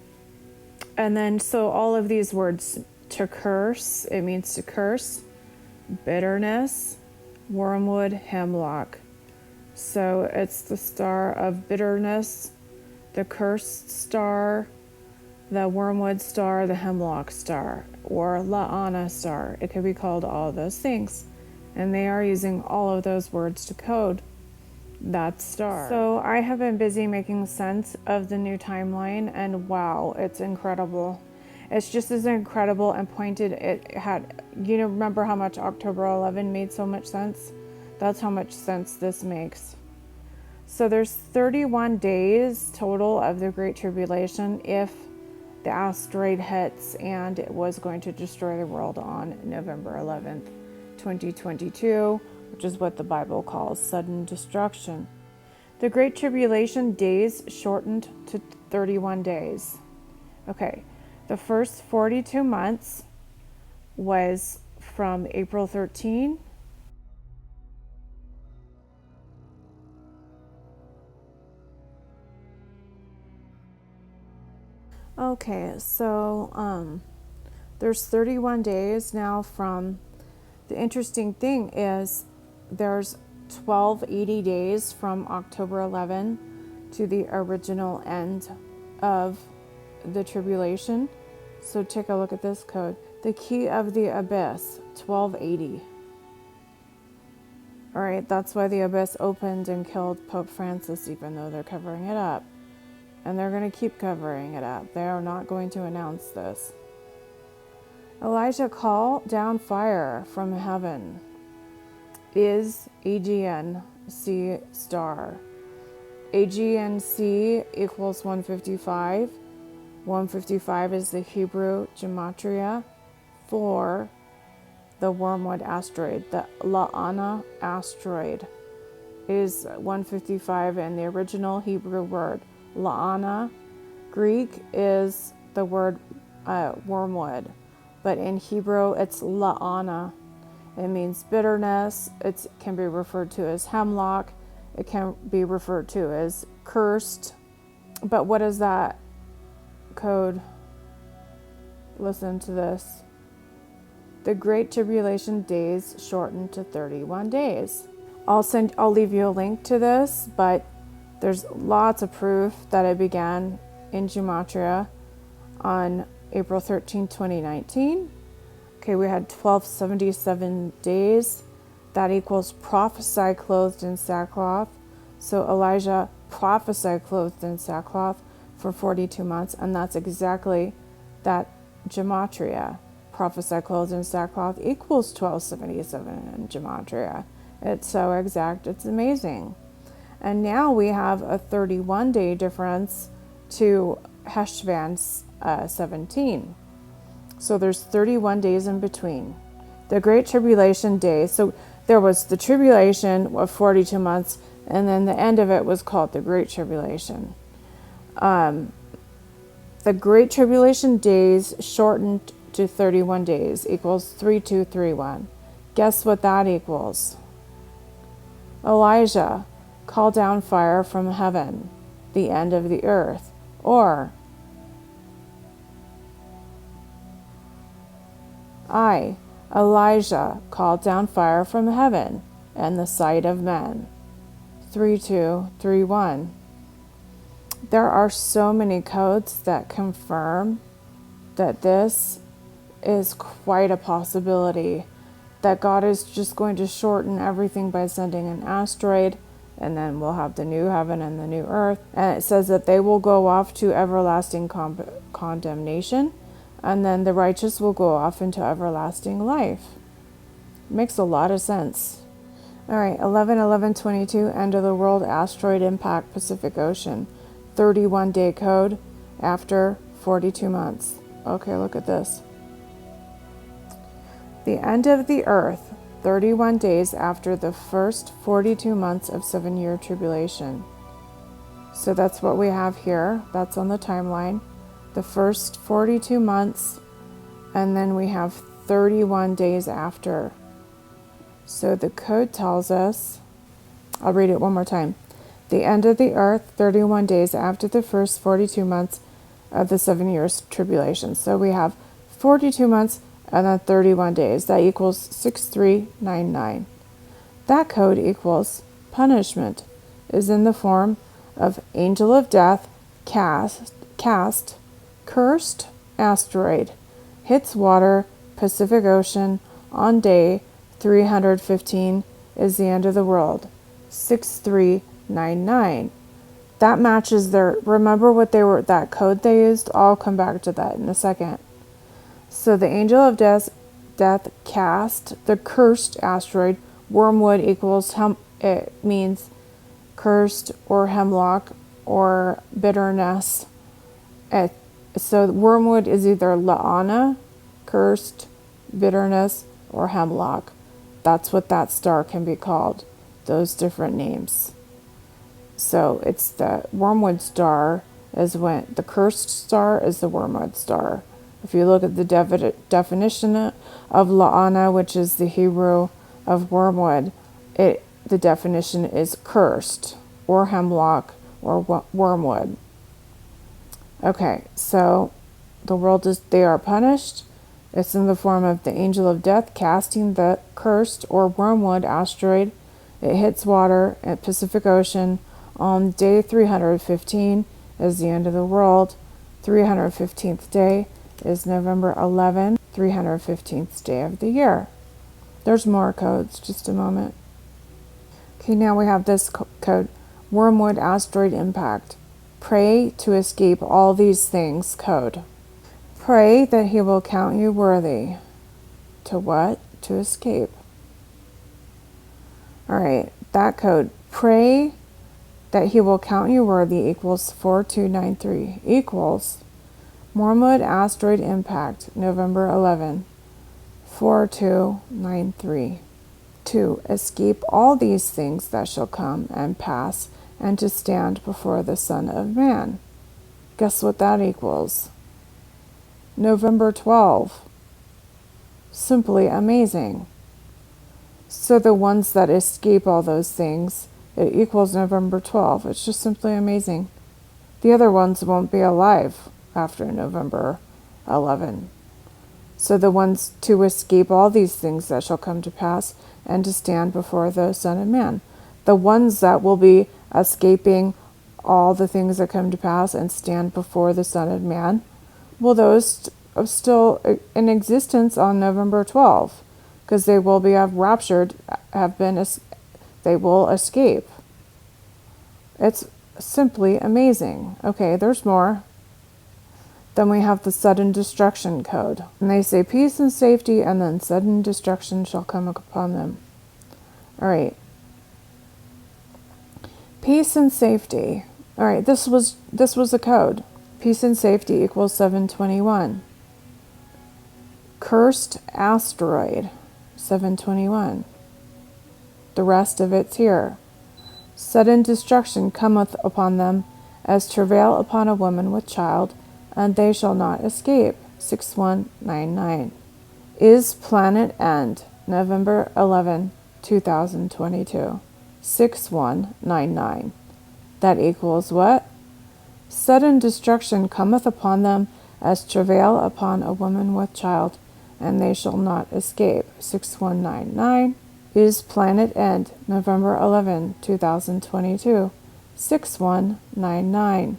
then, so all of these words, to curse, it means to curse, bitterness, wormwood, hemlock. So it's the star of bitterness, the cursed star, the wormwood star, the hemlock star, or La'ana star. It could be called all of those things. And they are using all of those words to code. that star. So I have been busy making sense of the new timeline, and wow, it's incredible. It's just as incredible and pointed. It had, remember how much October 11 made so much sense? That's how much sense this makes. So there's 31 days total of the Great Tribulation if the asteroid hits, and it was going to destroy the world on November 11th, 2022, which is what the Bible calls sudden destruction. The Great Tribulation days shortened to 31 days. Okay, the first 42 months was from April 13. Okay, so there's 31 days now from, the interesting thing is there's 1280 days from October 11 to the original end of the tribulation. So take a look at this code. The key of the abyss, 1280. All right, that's why the abyss opened and killed Pope Francis, even though they're covering it up. And they're going to keep covering it up. They are not going to announce this. Elijah called down fire from heaven. Is AGNC star. AGNC equals 155. 155 is the Hebrew gematria for the Wormwood asteroid. The La'ana asteroid is 155 in the original Hebrew word. La'ana, Greek is the word wormwood, but in Hebrew it's la'ana. It means bitterness. It can be referred to as hemlock. It can be referred to as cursed. But what is that code? Listen to this. The Great Tribulation days shortened to 31 days. I'll leave you a link to this, but there's lots of proof that it began in gematria on April 13, 2019. Okay, we had 1277 days. That equals prophesy clothed in sackcloth. So Elijah prophesied clothed in sackcloth for 42 months, and that's exactly that gematria. Prophesy clothed in sackcloth equals 1277 in gematria. It's so exact, it's amazing. And now we have a 31-day difference to HESHVAN 17. So there's 31 days in between. The Great Tribulation days. So there was the tribulation of 42 months, and then the end of it was called the Great Tribulation. The Great Tribulation days shortened to 31 days equals 3231. Guess what that equals? Elijah call down fire from heaven, the end of the earth, or I, Elijah, called down fire from heaven and the sight of men. 3231. There are so many codes that confirm that this is quite a possibility, that God is just going to shorten everything by sending an asteroid, and then we'll have the new heaven and the new earth. And it says that they will go off to everlasting condemnation, and then the righteous will go off into everlasting life. Makes a lot of sense. All right, 11/11/22, end of the world, asteroid impact, Pacific Ocean. 31-day code after 42 months. Okay, look at this. The end of the earth, 31 days after the first 42 months of 7-year tribulation. So that's what we have here. That's on the timeline. The first 42 months, and then we have 31 days after. So the code tells us, I'll read it one more time. The end of the earth, 31 days after the first 42 months of the 7 years tribulation. So we have 42 months and then 31 days. That equals 6399. That code equals punishment is in the form of angel of death, cast, cursed asteroid, hits water, Pacific Ocean on day 315 is the end of the world. 6399. 6299. That matches their, remember what they were, that code they used? I'll come back to that in a second. So the angel of death cast the cursed asteroid. Wormwood equals, it means cursed or hemlock or bitterness. So wormwood is either la'ana, cursed, bitterness, or hemlock. That's what that star can be called, those different names. So it's the wormwood star is when the cursed star is the wormwood star. If you look at the definition of la'ana, which is the Hebrew of wormwood, the definition is cursed or hemlock or wormwood. Okay, so the world is, they are punished. It's in the form of the angel of death casting the cursed or wormwood asteroid. It hits water at Pacific Ocean on day 315 is the end of the world. 315th day is November 11, 315th day of the year. There's more codes, just a moment. Okay, now we have this code, Wormwood asteroid impact. Pray to escape all these things code. Pray that he will count you worthy. To what? To escape. All right, that code. Pray that he will count you worthy equals 4293 equals Wormwood asteroid impact, November 11, 4293. To escape all these things that shall come and pass, and to stand before the Son of Man. Guess what that equals? November 12. Simply amazing. So the ones that escape all those things, it equals November 12. It's just simply amazing. The other ones won't be alive after November 11. So the ones to escape all these things that shall come to pass and to stand before the Son of Man. The ones that will be escaping all the things that come to pass and stand before the Son of Man, well, those are still in existence on November 12, because they will be raptured, they will escape. It's simply amazing. Okay, there's more. Then we have the sudden destruction code. And they say peace and safety, and then sudden destruction shall come upon them. All right. Peace and safety. All right, this was a code. Peace and safety equals 721. Cursed asteroid, 721. The rest of it's here. Sudden destruction cometh upon them as travail upon a woman with child, and they shall not escape, 6199. Is planet end, November 11, 2022, 6199. That equals what? Sudden destruction cometh upon them as travail upon a woman with child, and they shall not escape, 6199. Is planet end, November 11, 2022, 6199.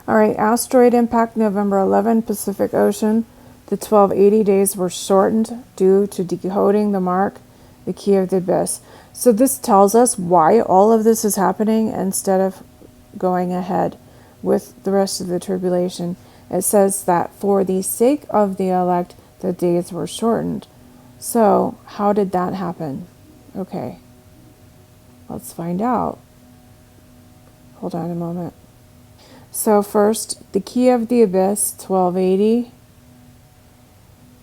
All right, asteroid impact November 11, Pacific Ocean. The 1280 days were shortened due to decoding the mark, the key of the abyss. So this tells us why all of this is happening instead of going ahead with the rest of the tribulation. It says that for the sake of the elect, the days were shortened. So how did that happen? Okay, let's find out. Hold on a moment. So first, the key of the abyss, 1280,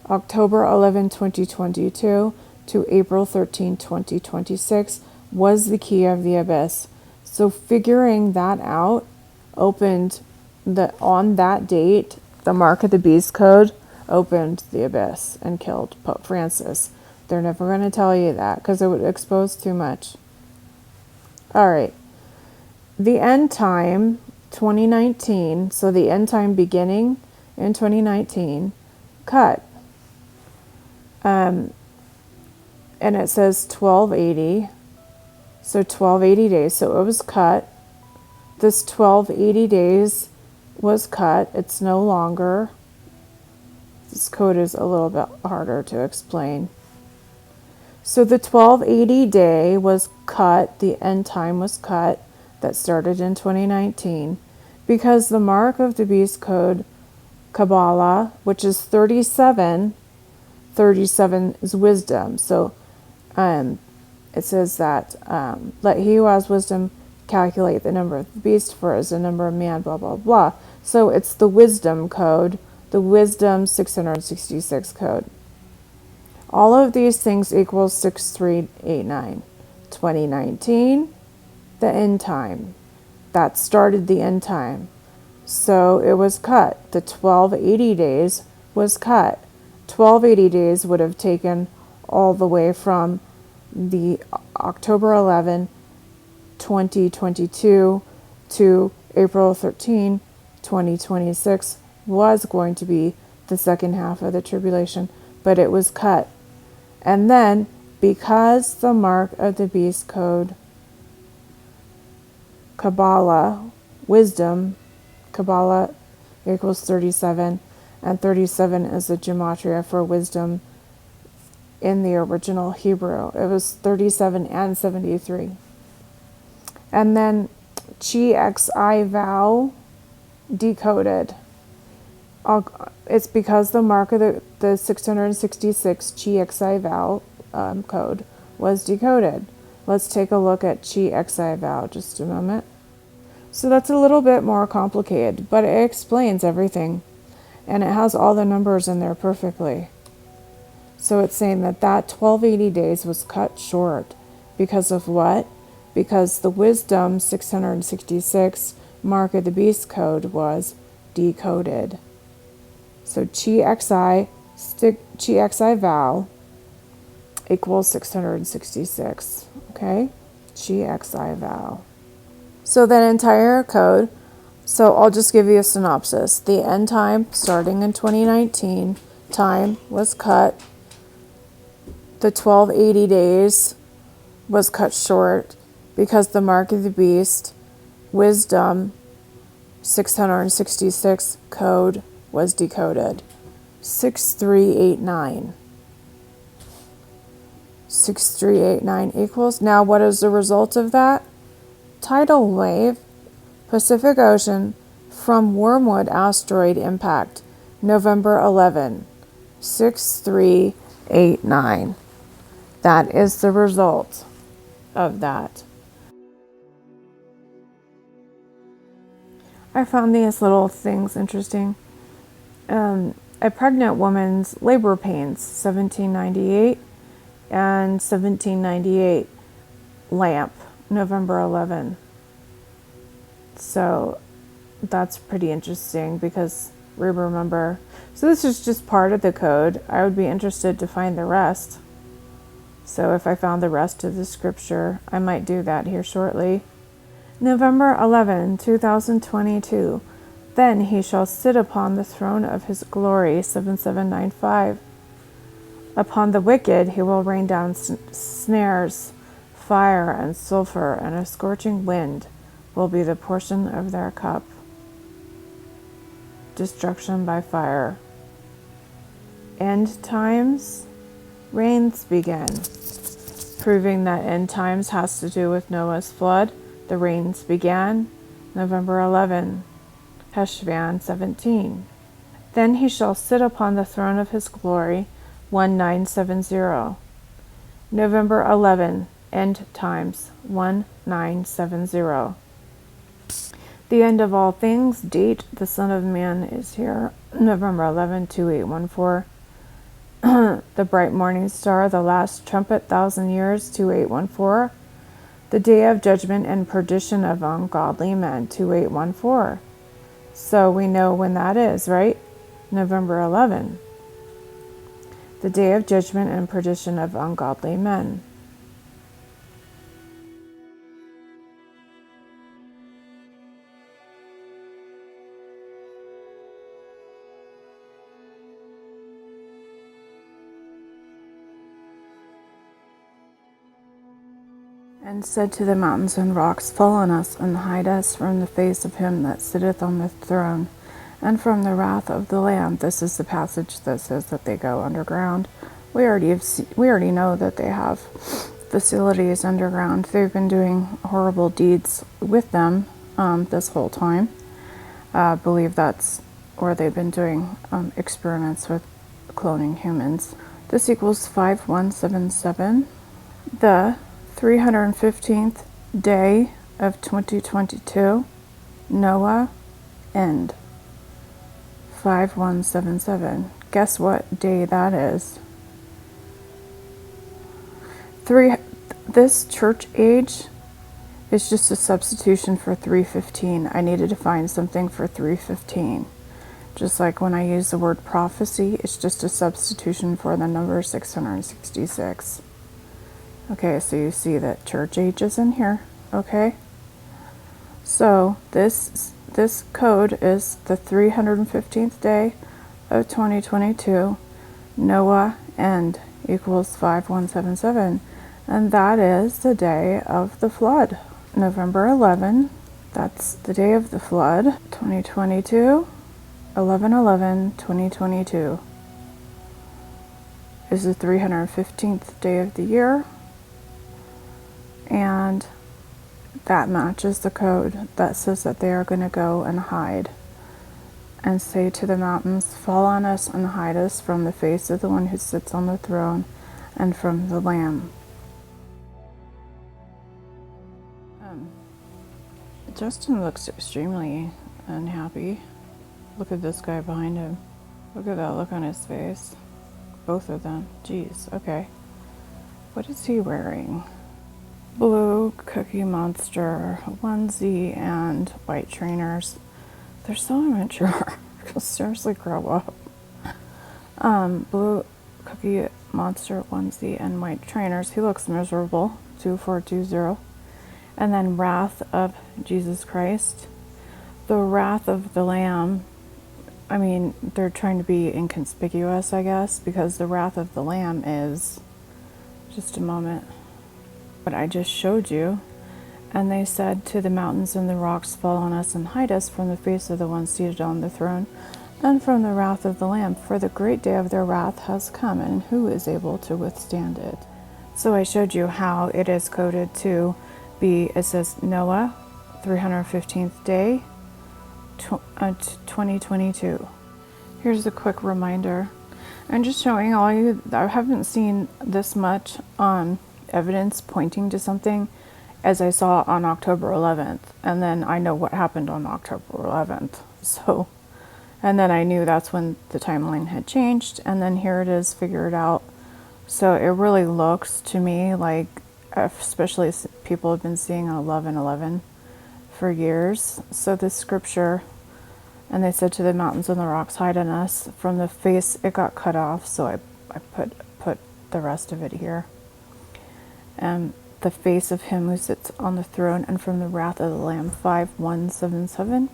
October 11, 2022 to April 13, 2026 was the key of the abyss. So figuring that out opened on that date, the mark of the beast code opened the abyss and killed Pope Francis. They're never going to tell you that because it would expose too much. All right. The end time, 2019, so the end time beginning in 2019, cut. And it says 1280, so 1280 days, so it was cut. This 1280 days was cut. It's no longer. This code is a little bit harder to explain. So the 1280 day was cut, the end time was cut, that started in 2019, because the mark of the beast code Kabbalah, which is 37, 37 is wisdom. So it says that let he who has wisdom calculate the number of the beast, for it is the number of man, blah, blah, blah. So it's the wisdom code, the wisdom 666 code. All of these things equals 6389. 2019, the end time. That started the end time. So it was cut. The 1280 days was cut. 1280 days would have taken all the way from the October 11, 2022 to April 13, 2026 was going to be the second half of the tribulation, but it was cut. And then, because the mark of the beast code, Kabbalah, wisdom, Kabbalah equals 37, and 37 is the gematria for wisdom in the original Hebrew. It was 37 and 73. And then Chi Xi vow decoded. It's because the mark of the 666 Chi Xi vow code was decoded. Let's take a look at Chi Xi vow just a moment. So that's a little bit more complicated, but it explains everything. And it has all the numbers in there perfectly. So it's saying that 1280 days was cut short. Because of what? Because the wisdom 666 mark of the beast code was decoded. So Chi Xi vow equals 666. Okay? Chi Xi vow. So that entire code, so I'll just give you a synopsis. The end time, starting in 2019, time was cut. The 1280 days was cut short because the mark of the beast, wisdom 666 code was decoded. 6389. 6389 equals. Now what is the result of that? Tidal wave, Pacific Ocean, from Wormwood asteroid impact, November 11, 6389. That is the result of that. I found these little things interesting. A pregnant woman's labor pains, 1798, and 1798 lamp, November 11. So that's pretty interesting because we remember. So this is just part of the code. I would be interested to find the rest. So if I found the rest of the scripture, I might do that here shortly. November 11, 2022. Then he shall sit upon the throne of his glory, 7795. Upon the wicked he will rain down snares, fire and sulfur, and a scorching wind will be the portion of their cup. Destruction by fire. End times, rains begin. Proving that end times has to do with Noah's flood. The rains began, November 11, HESHVAN 17. Then he shall sit upon the throne of his glory, 1970. November 11, end times, 1970. The end of all things, date, the Son of Man is here, November 11, 2814. The bright morning star, the last trumpet, 1,000 years, 2814. The day of judgment and perdition of ungodly men, 2814. So we know when that is, right? November 11. The day of judgment and perdition of ungodly men. And said to the mountains and rocks, fall on us, and hide us from the face of him that sitteth on the throne, and from the wrath of the Lamb. This is the passage that says that they go underground. We already know that they have facilities underground. They've been doing horrible deeds with them this whole time. I believe that's where they've been doing experiments with cloning humans. This equals 5177. The 315th day of 2022, Noah, end. 5177. Guess what day that is? This church age is just a substitution for 315. I needed to find something for 315. Just like when I use the word prophecy, it's just a substitution for the number 666. Okay, so you see that church age is in here, okay? So this code is the 315th day of 2022, Noah end, equals 5177. And that is the day of the flood. November 11, that's the day of the flood, 2022, 11/11/2022 is the 315th day of the year, and that matches the code that says that they are going to go and hide and say to the mountains, fall on us and hide us from the face of the one who sits on the throne and from the Lamb. Justin looks extremely unhappy. Look at this guy behind him. Look at that look on his face. Both of them. Jeez, okay. What is he wearing? Blue Cookie Monster onesie and white trainers. They're so immature. Seriously, grow up. Blue Cookie Monster onesie and white trainers. He looks miserable. 2420. And then Wrath of Jesus Christ. The Wrath of the Lamb. I mean, they're trying to be inconspicuous, I guess, because the Wrath of the Lamb is, just a moment, what I just showed you. And they said to the mountains and the rocks, fall on us and hide us from the face of the one seated on the throne and from the wrath of the Lamb, for the great day of their wrath has come, and who is able to withstand it? So I showed you how it is coded to be, it says Noah, 315th day, 2022. Here's a quick reminder. I'm just showing all you, I haven't seen this much evidence pointing to something as I saw on October 11th. And then I know what happened on October 11th. So, and then I knew that's when the timeline had changed. And then here it is figured out. So it really looks to me like, especially people have been seeing 11/11 for years. So this scripture, and they said to the mountains and the rocks, hide on us from the face. It got cut off, so I put the rest of it here. And the face of him who sits on the throne and from the wrath of the Lamb, 5177,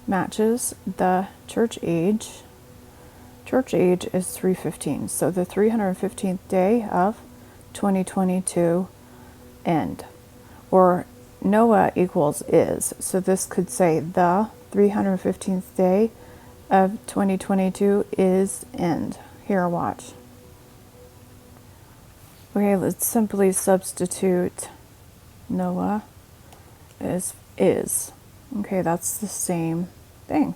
matches the church age. Church age is 315. So the 315th day of 2022 end. Or Noah equals is. So this could say the 315th day of 2022 is end. Here, watch. Okay, let's simply substitute Noah is. Okay, that's the same thing.